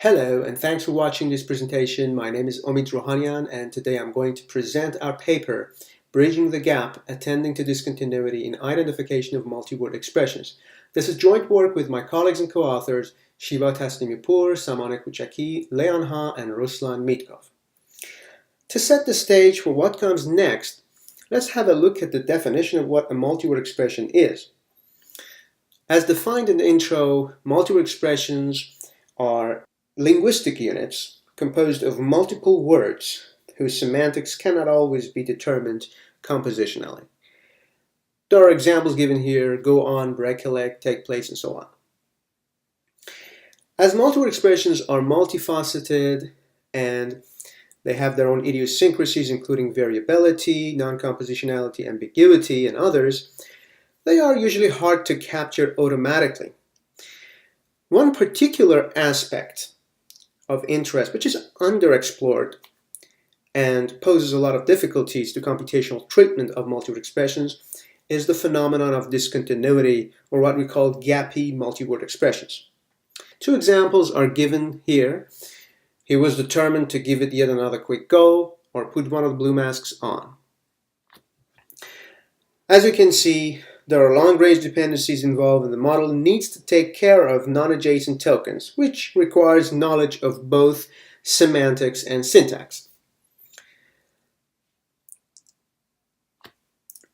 Hello, and thanks for watching this presentation. My name is Omid Rohanian, and today I'm going to present our paper, Bridging the Gap, Attending to Discontinuity in Identification of Multiword Expressions. This is joint work with my colleagues and co-authors, Shiva Taslimipur, Samane Kuchaki, Leon Ha, and Ruslan Mitkov. To set the stage for what comes next, let's have a look at the definition of what a multiword expression is. As defined in the intro, multiword expressions are linguistic units composed of multiple words whose semantics cannot always be determined compositionally. There are examples given here: go on, recollect, take place, and so on. As multiword expressions are multifaceted and they have their own idiosyncrasies, including variability, non-compositionality, ambiguity, and others, they are usually hard to capture automatically. One particular aspect of interest, which is underexplored and poses a lot of difficulties to computational treatment of multiword expressions, is the phenomenon of discontinuity, or what we call gappy multiword expressions. Two examples are given here. He was determined to give it yet another quick go, or put one of the blue masks on. As you can see, there are long-range dependencies involved, and the model needs to take care of non-adjacent tokens, which requires knowledge of both semantics and syntax.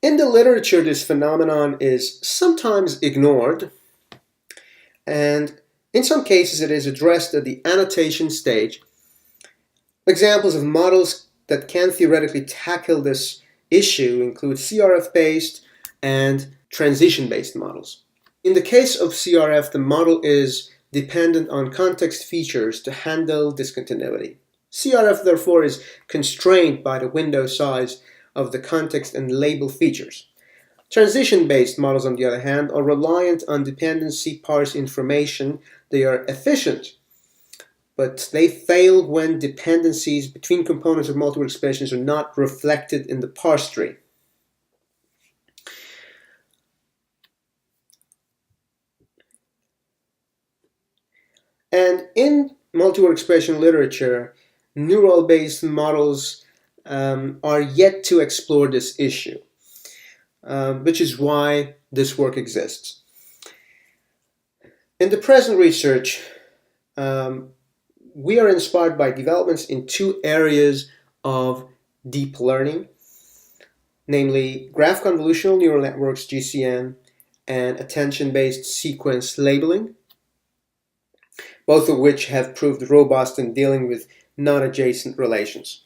In the literature, this phenomenon is sometimes ignored, and in some cases it is addressed at the annotation stage. Examples of models that can theoretically tackle this issue include CRF-based and transition-based models. In the case of CRF, the model is dependent on context features to handle discontinuity. CRF, therefore, is constrained by the window size of the context and label features. Transition-based models, on the other hand, are reliant on dependency parse information. They are efficient, but they fail when dependencies between components of multiple expressions are not reflected in the parse tree. And in multiword expression literature, neural-based models are yet to explore this issue, which is why this work exists. In the present research, we are inspired by developments in two areas of deep learning, namely graph convolutional neural networks, GCN, and attention-based sequence labeling, both of which have proved robust in dealing with non-adjacent relations.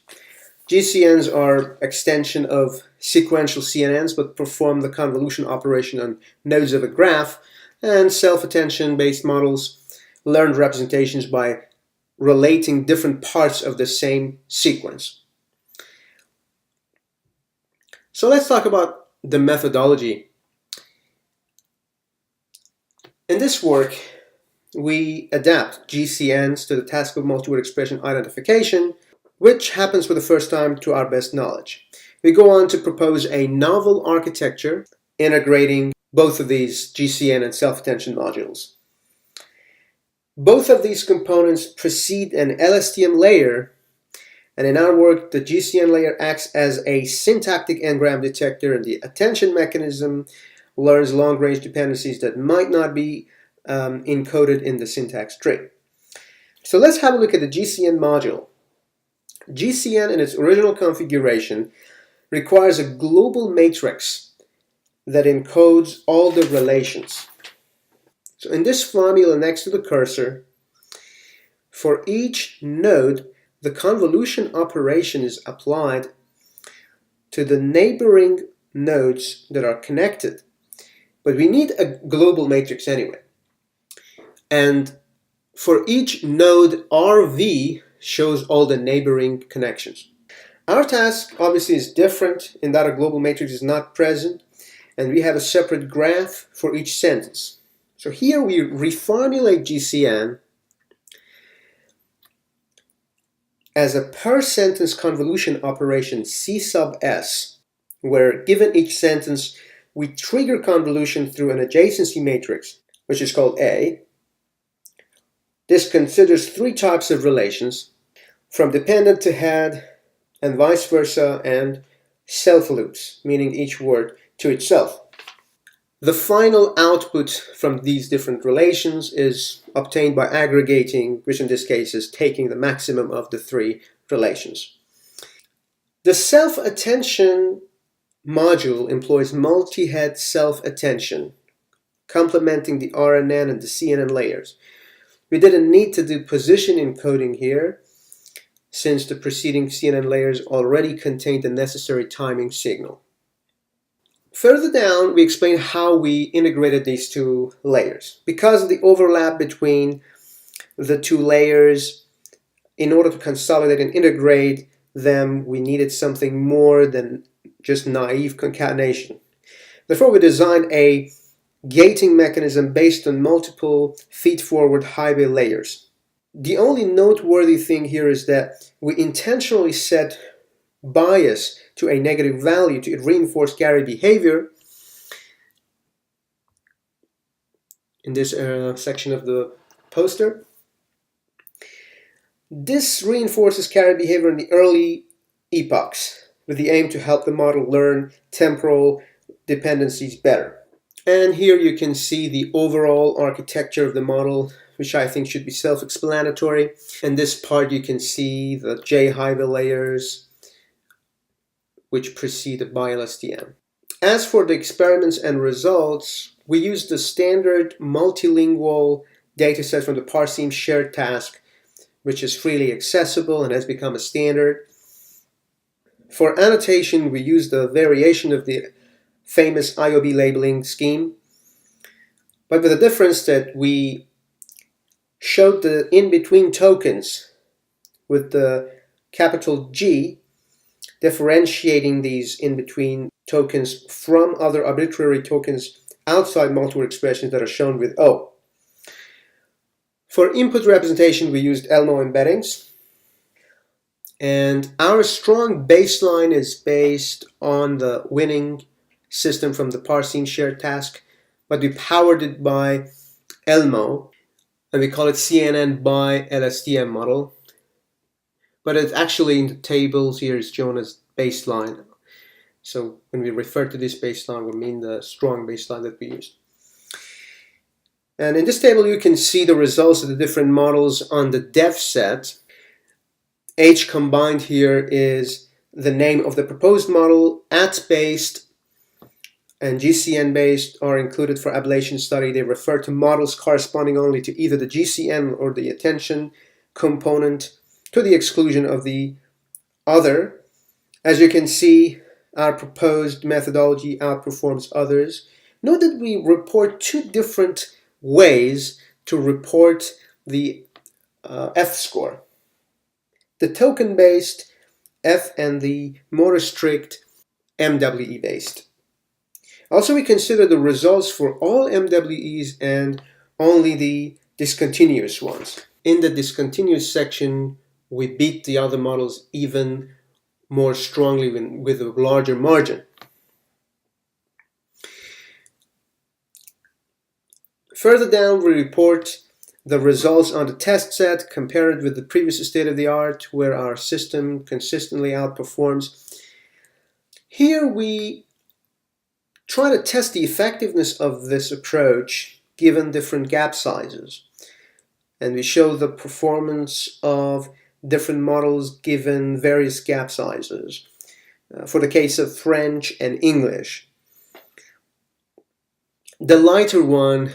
GCNs are extension of sequential CNNs, but perform the convolution operation on nodes of a graph, and self-attention-based models learn representations by relating different parts of the same sequence. So let's talk about the methodology. In this work, we adapt GCNs to the task of multiword expression identification, which happens for the first time to our best knowledge. We go on to propose a novel architecture integrating both of these GCN and self-attention modules. Both of these components precede an LSTM layer, and in our work, the GCN layer acts as a syntactic engram detector, and the attention mechanism learns long-range dependencies that might not be encoded in the syntax tree. So let's have a look at the GCN module. GCN in its original configuration requires a global matrix that encodes all the relations. So in this formula next to the cursor, for each node, the convolution operation is applied to the neighboring nodes that are connected. But we need a global matrix anyway. And for each node, RV shows all the neighboring connections. Our task obviously is different in that a global matrix is not present, and we have a separate graph for each sentence. So here we reformulate GCN as a per sentence convolution operation C sub S, where given each sentence, we trigger convolution through an adjacency matrix, which is called A, This considers three types of relations, from dependent to head, and vice versa, and self-loops, meaning each word to itself. The final output from these different relations is obtained by aggregating, which in this case is taking the maximum of the three relations. The self-attention module employs multi-head self-attention, complementing the RNN and the CNN layers. We didn't need to do position encoding here, since the preceding CNN layers already contained the necessary timing signal. Further down, we explain how we integrated these two layers. Because of the overlap between the two layers, in order to consolidate and integrate them, we needed something more than just naive concatenation. Therefore, we designed a gating mechanism based on multiple feed-forward highway layers. The only noteworthy thing here is that we intentionally set bias to a negative value to reinforce carry behavior. In this section of the poster, this reinforces carry behavior in the early epochs with the aim to help the model learn temporal dependencies better. And here you can see the overall architecture of the model, which I think should be self-explanatory. In this part you can see the J-highway layers which precede the BILSTM. As for the experiments and results, we used the standard multilingual dataset from the Parseem shared task, which is freely accessible and has become a standard. For annotation, we used a variation of the famous IOB labeling scheme, but with the difference that we showed the in-between tokens with the capital G, differentiating these in-between tokens from other arbitrary tokens outside multiword expressions that are shown with O. For input representation, we used Elmo embeddings. And our strong baseline is based on the winning system from the Parseem shared task, but we powered it by Elmo, and we call it CNN by LSTM model. But it's actually in the tables here is shown as baseline. So when we refer to this baseline, we mean the strong baseline that we used. And in this table, you can see the results of the different models on the dev set. H combined here is the name of the proposed model. AT-based and GCN-based are included for ablation study. They refer to models corresponding only to either the GCN or the attention component, to the exclusion of the other. As you can see, our proposed methodology outperforms others. Note that we report two different ways to report the F score. The token-based F and the more strict MWE-based. Also, we consider the results for all MWEs and only the discontinuous ones. In the discontinuous section, we beat the other models even more strongly with a larger margin. Further down, we report the results on the test set, compare it with the previous state of the art, where our system consistently outperforms. Here we try to test the effectiveness of this approach given different gap sizes. And we show the performance of different models given various gap sizes. For the case of French and English. The lighter one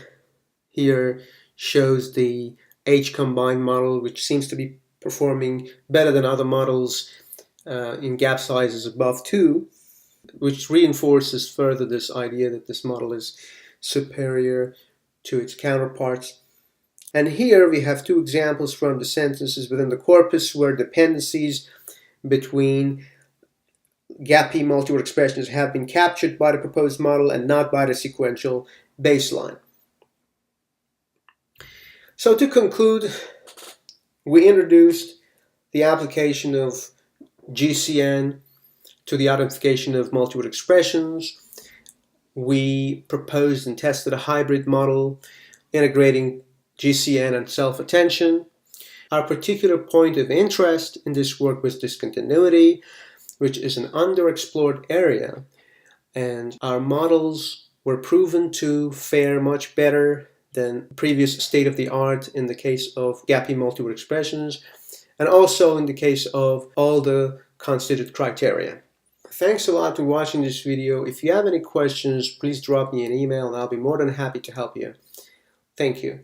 here shows the H combined model, which seems to be performing better than other models in gap sizes above 2, which reinforces further this idea that this model is superior to its counterparts. And here we have two examples from the sentences within the corpus where dependencies between gap-P multiword expressions have been captured by the proposed model and not by the sequential baseline. So to conclude, we introduced the application of GCN to the identification of multiword expressions. We proposed and tested a hybrid model integrating GCN and self-attention. Our particular point of interest in this work was discontinuity, which is an underexplored area, and our models were proven to fare much better than previous state-of-the-art in the case of gappy multiword expressions, and also in the case of all the considered criteria. Thanks a lot for watching this video. If you have any questions, please drop me an email and I'll be more than happy to help you. Thank you.